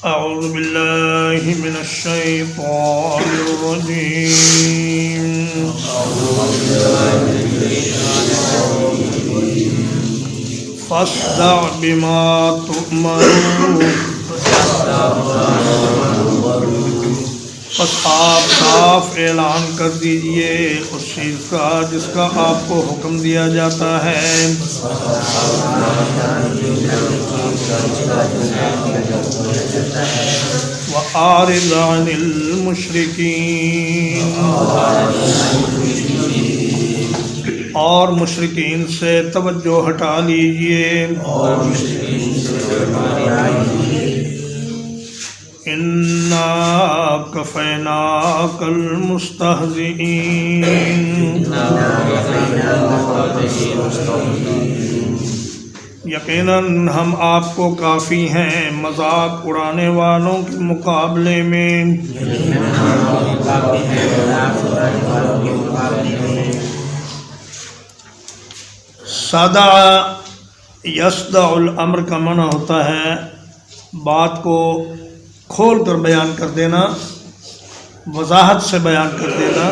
أعوذ بالله من الشيطان الرجيم فاصدع بما تؤمر بس آپ صاف اعلان کر دیجئے اس چیز کا جس کا آپ کو حکم دیا جاتا ہے، وَأَعْرِضْ عَنِ الْمُشْرِكِينَ، اور مشرکین سے توجہ ہٹا لیجئے، اِنَّا كَفَيْنَاكَ الْمُسْتَهْزِئِينَ، یقیناً ہم آپ کو کافی ہیں مذاق اڑانے والوں کے مقابلے میں۔ صدع یصدع الامر کا معنی ہوتا ہے بات کو کھول کر بیان کر دینا، وضاحت سے بیان کر دینا،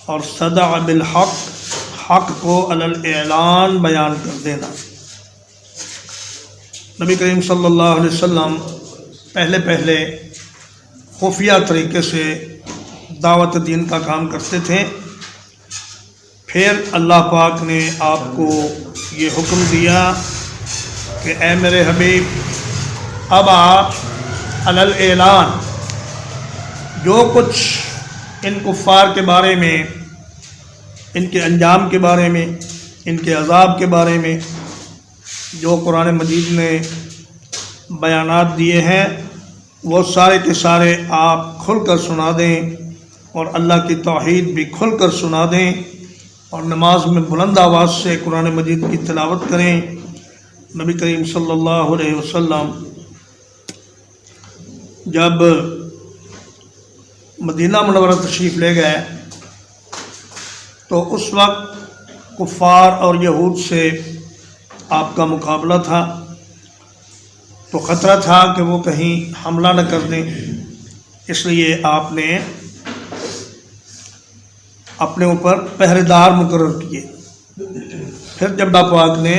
اور صدع بالحق، حق کو علی الاعلان بیان کر دینا۔ نبی کریم صلی اللہ علیہ وسلم پہلے خفیہ طریقے سے دعوت دین کا کام کرتے تھے، پھر اللہ پاک نے آپ کو یہ حکم دیا کہ اے میرے حبیب، اب آپ علی الاعلان جو کچھ ان کفار کے بارے میں، ان کے انجام کے بارے میں، ان کے عذاب کے بارے میں جو قرآن مجید نے بیانات دیے ہیں، وہ سارے کے سارے آپ کھل کر سنا دیں، اور اللہ کی توحید بھی کھل کر سنا دیں، اور نماز میں بلند آواز سے قرآن مجید کی تلاوت کریں۔ نبی کریم صلی اللہ علیہ وسلم جب مدینہ منورہ تشریف لے گئے تو اس وقت کفار اور یہود سے آپ کا مقابلہ تھا، تو خطرہ تھا کہ وہ کہیں حملہ نہ کر دیں، اس لیے آپ نے اپنے اوپر پہرے دار مقرر کیے۔ پھر جب اللہ پاک نے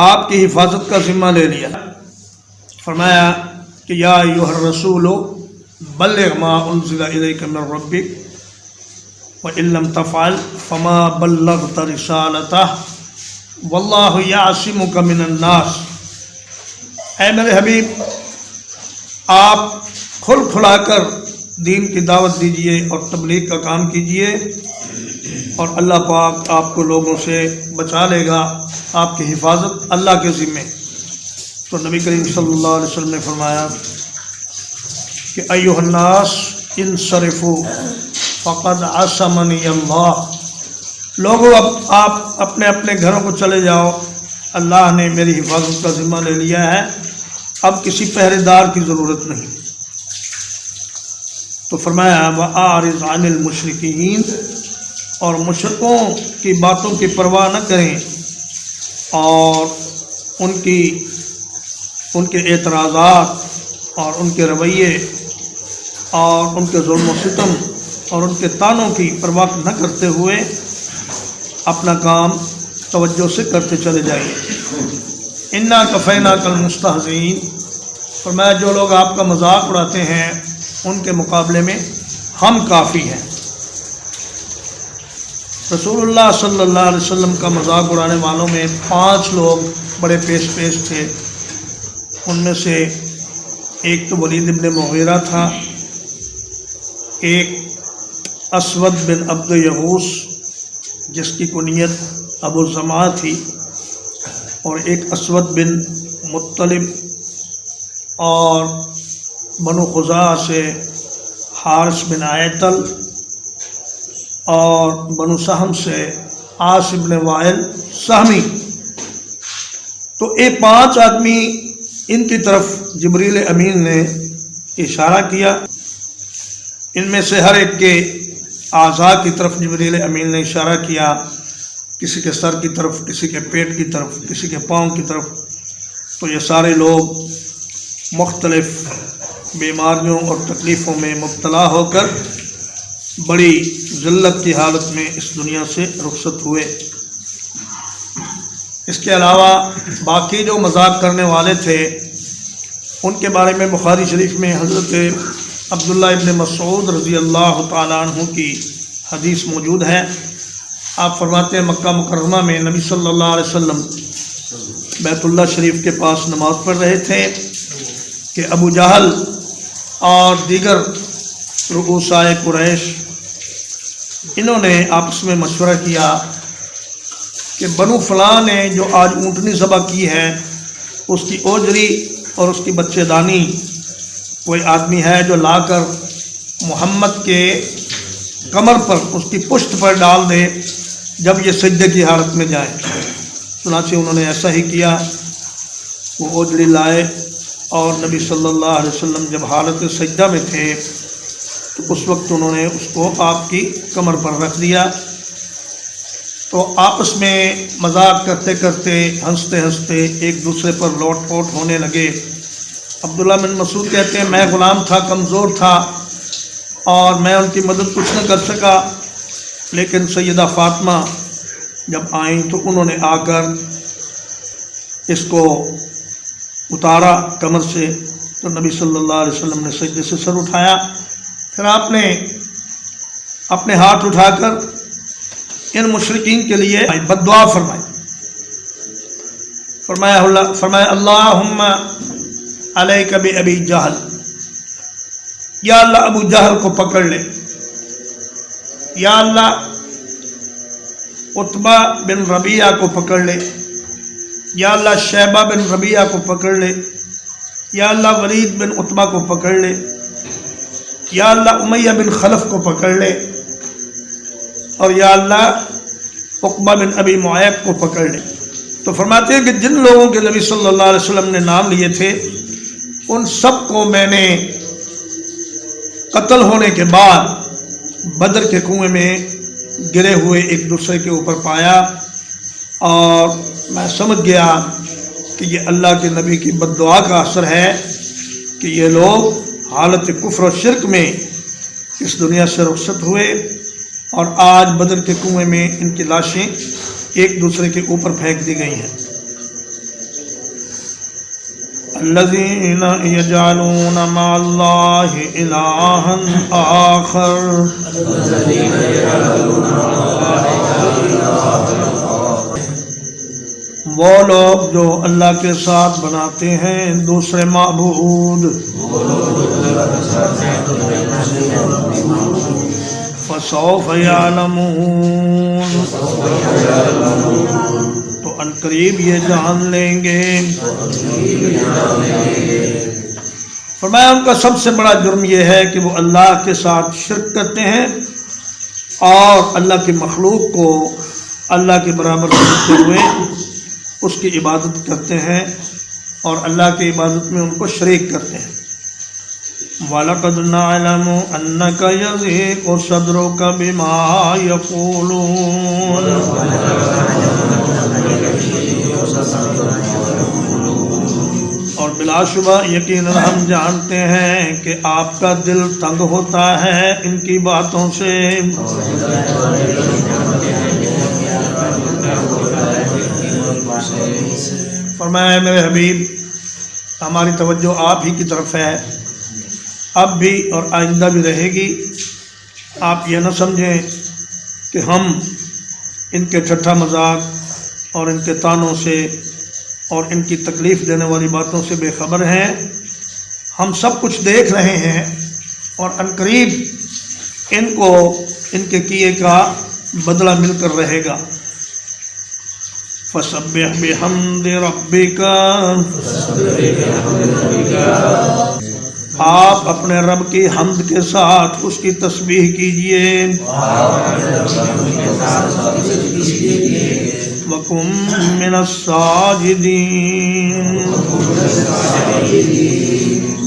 آپ کی حفاظت کا ذمہ لے لیا، فرمایا کہ یا ایھا الرسول بلغ ما انزل الیک من ربک وَإِن لَّمْ تَفْعَلْ فَمَا بَلَّغْتَ رِسَالَتَهُ وَاللَّهُ يَعْصِمُكَ مِنَ النَّاسِ۔ اے میرے حبیب، آپ کھل کھلا کر دین کی دعوت دیجئے اور تبلیغ کا کام کیجئے، اور اللہ پاک آپ کو لوگوں سے بچا لے گا، آپ کی حفاظت اللہ کے ذمے۔ تو نبی کریم صلی اللہ علیہ وسلم نے فرمایا کہ ایھا الناس انصرفوا فقد عصمنی اللہ، لوگوں اب آپ اپنے اپنے گھروں کو چلے جاؤ، اللہ نے میری حفاظت کا ذمہ لے لیا ہے، اب کسی پہرے دار کی ضرورت نہیں۔ تو فرمایا وَأَعْرِضْ عَنِ الْمُشْرِكِينَ، اور مشرکوں کی باتوں کی پرواہ نہ کریں، اور ان کے اعتراضات اور ان کے رویے اور ان کے ظلم و ستم اور ان کے طعنوں کی پرواہ نہ کرتے ہوئے اپنا کام توجہ سے کرتے چلے جائیں۔ اِنَّا كَفَيْنَاكَ الْمُسْتَهْزِئِينَ، فرمایا جو لوگ آپ کا مذاق اڑاتے ہیں ان کے مقابلے میں ہم کافی ہیں۔ رسول اللہ صلی اللہ علیہ وسلم کا مذاق اڑانے والوں میں 5 لوگ بڑے پیش تھے، ان میں سے ایک تو ولید بن مغیرہ تھا، ایک اسود بن عبد یغوث جس کی کنیت ابو زمعہ تھی، اور ایک اسود بن مطلب، اور بنو خزاعہ سے حارث بن عیطل، اور بنو سہم سے عاص بن وائل سہمی۔ تو یہ 5 آدمی، ان کی طرف جبریل امین نے اشارہ کیا، ان میں سے ہر ایک کے اعضاء کی طرف جبریل امین نے اشارہ کیا، کسی کے سر کی طرف، کسی کے پیٹ کی طرف، کسی کے پاؤں کی طرف، تو یہ سارے لوگ مختلف بیماریوں اور تکلیفوں میں مبتلا ہو کر بڑی ذلت کی حالت میں اس دنیا سے رخصت ہوئے۔ اس کے علاوہ باقی جو مذاق کرنے والے تھے ان کے بارے میں بخاری شریف میں حضرت عبداللہ ابن مسعود رضی اللہ تعالیٰ عنہ کی حدیث موجود ہے۔ آپ فرماتے ہیں مکہ مکرمہ میں نبی صلی اللہ علیہ وسلم بیت اللہ شریف کے پاس نماز پڑھ رہے تھے کہ ابو جہل اور دیگر رؤسائے قریش انہوں نے آپس میں مشورہ کیا کہ بنو فلاں نے جو آج اونٹنی ذبح کی ہے اس کی اوجری اور اس کی بچے دانی کوئی آدمی ہے جو لا کر محمد کے کمر پر اس کی پشت پر ڈال دے جب یہ سجدے کی حالت میں جائیں۔ چنانچہ انہوں نے ایسا ہی کیا، وہ اوجڑی لائے اور نبی صلی اللہ علیہ وسلم جب حالت سجدہ میں تھے تو اس وقت انہوں نے اس کو آپ کی کمر پر رکھ دیا۔ تو آپس میں مذاق کرتے کرتے ہنستے ہنستے ایک دوسرے پر لوٹ پوٹ ہونے لگے۔ عبداللہ بن مسعود کہتے ہیں میں غلام تھا، کمزور تھا اور میں ان کی مدد کچھ نہ کر سکا، لیکن سیدہ فاطمہ جب آئیں تو انہوں نے آ کر اس کو اتارا کمر سے، تو نبی صلی اللہ علیہ وسلم نے سجدے سے سر اٹھایا، پھر آپ نے اپنے ہاتھ اٹھا کر ان مشرکین کے لیے بد دعا فرمائی۔ فرمایا اللہم علیک بابی جہل، یا اللہ ابو جہل کو پکڑ لے، یا اللہ عتبہ بن ربیعہ کو پکڑ لے، یا اللہ شیبہ بن ربیعہ کو پکڑ لے، یا اللہ ولید بن عتبہ کو پکڑ لے، یا اللہ امیہ بن خلف کو پکڑ لے، اور یا اللہ عقبہ بن ابی معیط کو پکڑ لے۔ تو فرماتے ہیں کہ جن لوگوں کے نبی صلی اللہ علیہ وسلم نے نام لیے تھے ان سب کو میں نے قتل ہونے کے بعد بدر کے کنویں میں گرے ہوئے ایک دوسرے کے اوپر پایا، اور میں سمجھ گیا کہ یہ اللہ کے نبی کی بد دعا کا اثر ہے کہ یہ لوگ حالت کفر و شرک میں اس دنیا سے رخصت ہوئے، اور آج بدر کے کنویں میں ان کی لاشیں ایک دوسرے کے اوپر پھینک دی گئی ہیں۔ الذین یجعلون مع اللہ الہا آخر، وہ لوگ جو اللہ کے ساتھ بناتے ہیں دوسرے معبود، فسوف یعلمون، تو ان قریب یہ جان لیں گے۔ فرمایا ان کا سب سے بڑا جرم یہ ہے کہ وہ اللہ کے ساتھ شرک کرتے ہیں اور اللہ کی مخلوق کو اللہ کے برابر سمجھتے ہوئے اس کی عبادت کرتے ہیں اور اللہ کی عبادت میں ان کو شریک کرتے ہیں۔ وَلَقَدْ نَعْلَمُ أَنَّكَ يَضِيقُ صَدْرُكَ بِمَا يَقُولُونَ، اور بلا شبہ یقیناً ہم جانتے ہیں کہ آپ کا دل تنگ ہوتا ہے ان کی باتوں سے۔ فرمایا میرے حبیب ہماری توجہ آپ ہی کی طرف ہے، اب بھی اور آئندہ بھی رہے گی۔ آپ یہ نہ سمجھیں کہ ہم ان کے ٹھٹھا مذاق اور ان کے طعنوں سے اور ان کی تکلیف دینے والی باتوں سے بے خبر ہیں۔ ہم سب کچھ دیکھ رہے ہیں اور عنقریب ان کو ان کے کیے کا بدلہ مل کر رہے گا۔ فَسَبِّحْ بِحَمْدِ رَبِّكَ، آپ اپنے رب کی حمد کے ساتھ اس کی تسبیح کیجئے۔ وَقُم مِّنَ السَّاجِدِينَ،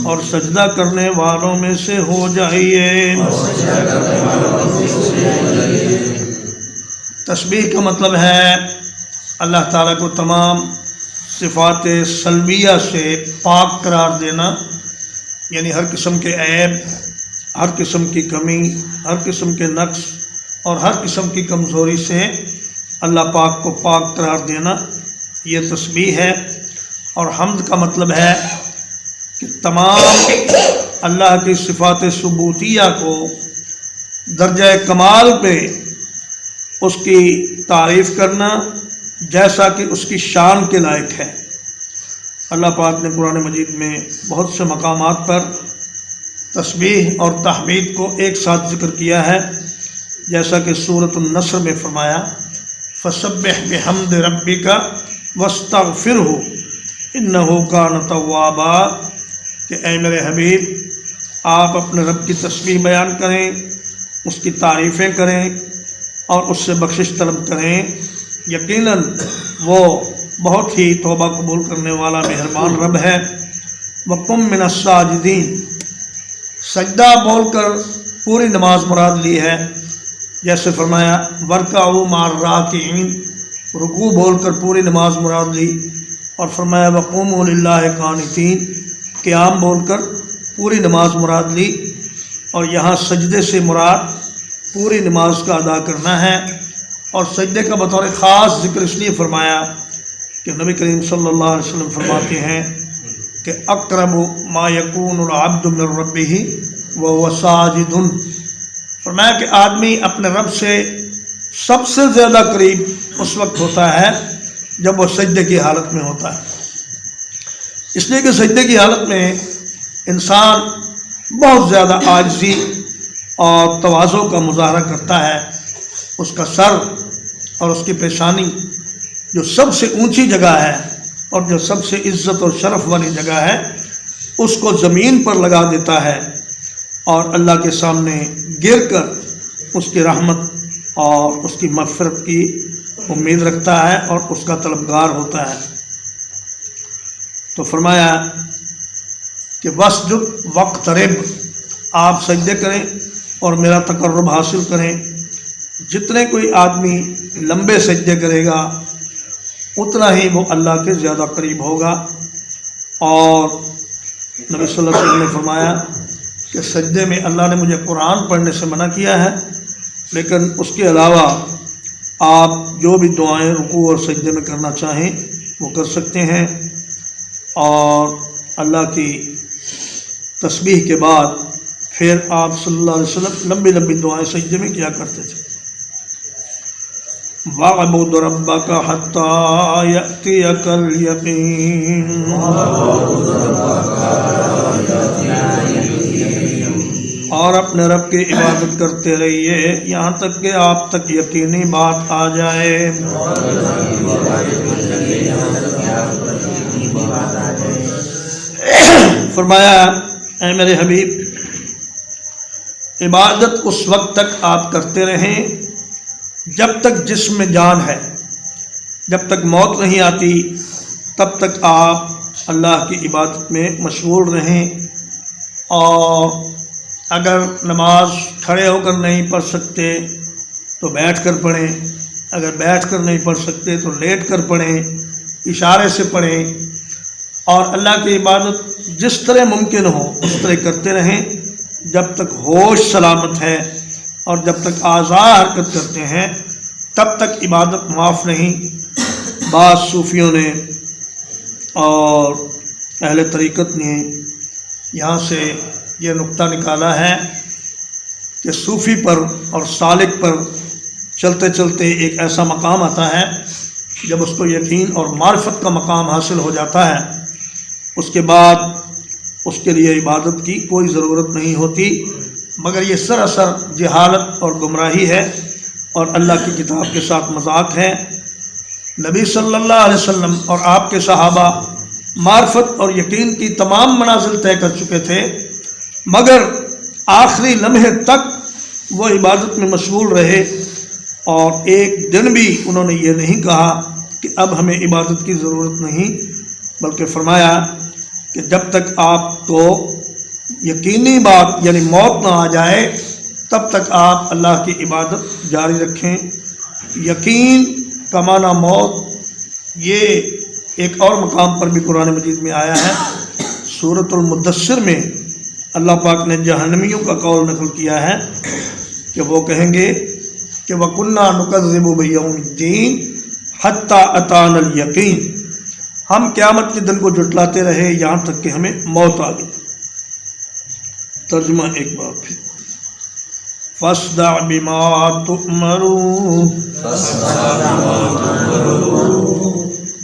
اور سجدہ کرنے والوں میں سے ہو جائیے۔ تسبیح کا مطلب ہے اللہ تعالیٰ کو تمام صفات سلبیہ سے پاک قرار دینا، یعنی ہر قسم کے عیب، ہر قسم کی کمی، ہر قسم کے نقص اور ہر قسم کی کمزوری سے اللہ پاک کو پاک قرار دینا، یہ تسبیح ہے۔ اور حمد کا مطلب ہے کہ تمام اللہ کی صفات ثبوتیہ کو درجہ کمال پہ اس کی تعریف کرنا جیسا کہ اس کی شان کے لائق ہے۔ اللہ پاک نے قرآن مجید میں بہت سے مقامات پر تسبیح اور تحمید کو ایک ساتھ ذکر کیا ہے، جیسا کہ سورۃ النصر میں فرمایا فسبح بحمد ربک واستغفرہ انہ کان توابا، کہ اے میرے حبیب آپ اپنے رب کی تسبیح بیان کریں، اس کی تعریفیں کریں اور اس سے بخشش طلب کریں، یقیناً وہ بہت ہی توبہ قبول کرنے والا مہربان رب ہے۔ وَقُم مِّنَ السَّاجِدِينَ، سجدہ بول کر پوری نماز مراد لی ہے، جیسے فرمایا وَارْكَعُوا مَعَ الرَّاكِعِينَ، رکوع بول کر پوری نماز مراد لی، اور فرمایا وَقُومُوا لِلَّهِ قَانِتِينَ، قیام بول کر پوری نماز مراد لی، اور یہاں سجدے سے مراد پوری نماز کا ادا کرنا ہے۔ اور سجدے کا بطور خاص ذکر اس لیے فرمایا کہ نبی کریم صلی اللہ علیہ وسلم فرماتے ہیں کہ اقرب ما یکون العبد من ربہ وہو ساجد، فرمایا کہ آدمی اپنے رب سے سب سے زیادہ قریب اس وقت ہوتا ہے جب وہ سجدے کی حالت میں ہوتا ہے، اس لیے کہ سجدے کی حالت میں انسان بہت زیادہ عاجزی اور تواضع کا مظاہرہ کرتا ہے۔ اس کا سر اور اس کی پیشانی جو سب سے اونچی جگہ ہے اور جو سب سے عزت اور شرف والی جگہ ہے، اس کو زمین پر لگا دیتا ہے اور اللہ کے سامنے گر کر اس کی رحمت اور اس کی مغفرت کی امید رکھتا ہے اور اس کا طلبگار ہوتا ہے۔ تو فرمایا کہ واسجد واقترب، آپ سجدے کریں اور میرا تقرب حاصل کریں۔ جتنے کوئی آدمی لمبے سجدے کرے گا اتنا ہی وہ اللہ کے زیادہ قریب ہوگا۔ اور نبی صلی اللہ علیہ وسلم نے فرمایا کہ سجدے میں اللہ نے مجھے قرآن پڑھنے سے منع کیا ہے، لیکن اس کے علاوہ آپ جو بھی دعائیں رکوع اور سجدے میں کرنا چاہیں وہ کر سکتے ہیں۔ اور اللہ کی تسبیح کے بعد پھر آپ صلی اللہ علیہ وسلم لمبی لمبی دعائیں سجدے میں کیا کرتے تھے۔ وَاعْبُدْ رَبَّكَ حَتَّى يَأْتِيَكَ الْيَقِينُ، اور اپنے رب کی عبادت کرتے رہیے یہاں تک کہ آپ تک یقینی بات آ جائے۔ فرمایا اے میرے حبیب، عبادت اس وقت تک آپ کرتے رہیں جب تک جسم میں جان ہے، جب تک موت نہیں آتی تب تک آپ اللہ کی عبادت میں مشغول رہیں۔ اور اگر نماز کھڑے ہو کر نہیں پڑھ سکتے تو بیٹھ کر پڑھیں، اگر بیٹھ کر نہیں پڑھ سکتے تو لیٹ کر پڑھیں، اشارے سے پڑھیں، اور اللہ کی عبادت جس طرح ممکن ہو اس طرح کرتے رہیں جب تک ہوش سلامت ہے، اور جب تک اعضاء حرکت کرتے ہیں تب تک عبادت معاف نہیں۔ بعض صوفیوں نے اور اہل طریقت نے یہاں سے یہ نقطہ نکالا ہے کہ صوفی پر اور سالک پر چلتے چلتے ایک ایسا مقام آتا ہے جب اس کو یقین اور معرفت کا مقام حاصل ہو جاتا ہے، اس کے بعد اس کے لیے عبادت کی کوئی ضرورت نہیں ہوتی، مگر یہ سراسر جہالت اور گمراہی ہے اور اللہ کی کتاب کے ساتھ مذاق ہے۔ نبی صلی اللہ علیہ وسلم اور آپ کے صحابہ معرفت اور یقین کی تمام منازل طے کر چکے تھے، مگر آخری لمحے تک وہ عبادت میں مشغول رہے، اور ایک دن بھی انہوں نے یہ نہیں کہا کہ اب ہمیں عبادت کی ضرورت نہیں، بلکہ فرمایا کہ جب تک آپ کو یقینی بات یعنی موت نہ آ جائے تب تک آپ اللہ کی عبادت جاری رکھیں۔ یقین کا معنی موت یہ ایک اور مقام پر بھی قرآن مجید میں آیا ہے، سورۃ المدثر میں اللہ پاک نے جہنمیوں کا قول نقل کیا ہے کہ وہ کہیں گے کہ وَكُنَّا نُكَذِّبُ بِيَوْمِ الدِّينِ حَتَّى أَتَانَا الْيَقِينُ، ہم قیامت کے دن کو جھٹلاتے رہے یہاں تک کہ ہمیں موت آ گئی۔ ترجمہ ایک بار پھر، فَاصْدَعْ بِمَا تُؤْمَرُ،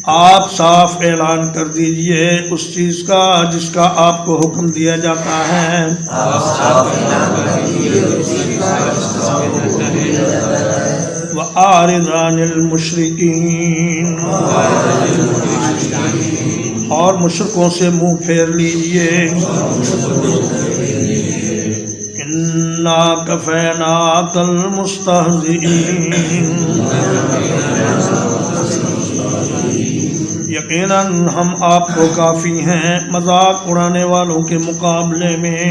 آپ صاف اعلان کر دیجئے اس چیز کا جس کا آپ کو حکم دیا جاتا ہے۔ وَأَعْرِضْ عَنِ الْمُشْرِكِينَ، اور مشرکوں سے منہ پھیر لیجئے۔ إِنَّا كَفَيْنَاكَ الْمُسْتَهْزِئِينَ، یقیناً ہم آپ کو کافی ہیں مذاق اڑانے والوں کے مقابلے میں۔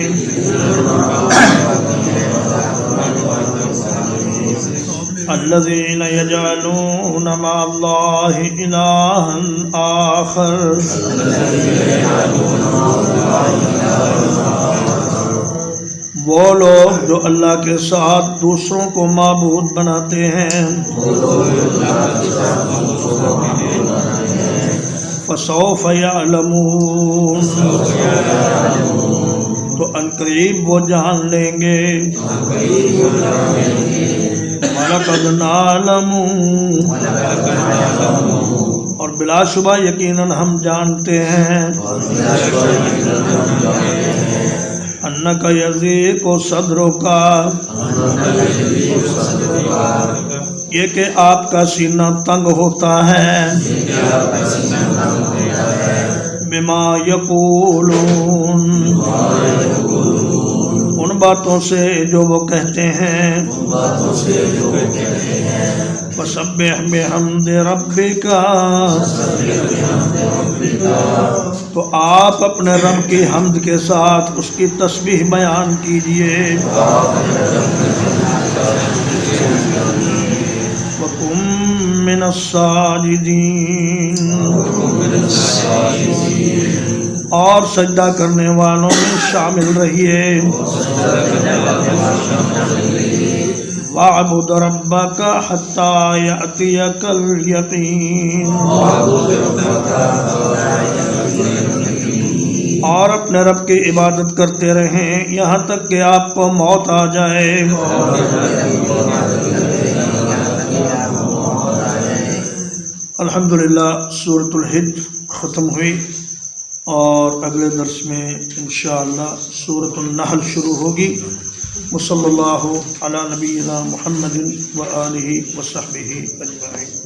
الذین یجعلون مع اللہ الہا آخر، وہ لوگ جو اللہ کے ساتھ دوسروں کو معبود بناتے ہیں۔ فسوف یعلمون، تو عنقریب وہ جان لیں گے۔ وَلَقَدْ نَعْلَمُ، اور بلا شبہ یقیناً ہم جانتے ہیں۔ اَنَّكَ يَضِيقُ صَدْرُكَ، یہ کہ آپ کا سینہ تنگ ہوتا ہے۔ بِمَا يَقُولُونَ، ان باتوں سے جو وہ کہتے ہیں۔ فَسَبِّحْ بِحَمْدِ رَبِّكَ، تو آپ اپنے رب کی حمد کے ساتھ اس کی تسبیح بیان کیجئے۔ وَقُم مِّنَ السَّاجِدِينَ، اور سجدہ کرنے والوں میں شامل رہیے۔ وَاعْبُدْ رَبَّكَ حَتَّى يَأْتِيَكَ الْيَقِينُ، اور اپنے رب کی عبادت کرتے رہیں یہاں تک کہ آپ کو موت آ جائے۔ الحمدللہ سورۃ الحج ختم ہوئی، اور اگلے درس میں انشاءاللہ سورۃ النحل شروع ہوگی۔ وصلی اللہ علی نبینا محمد وآلہ وصحبہ اجمعین۔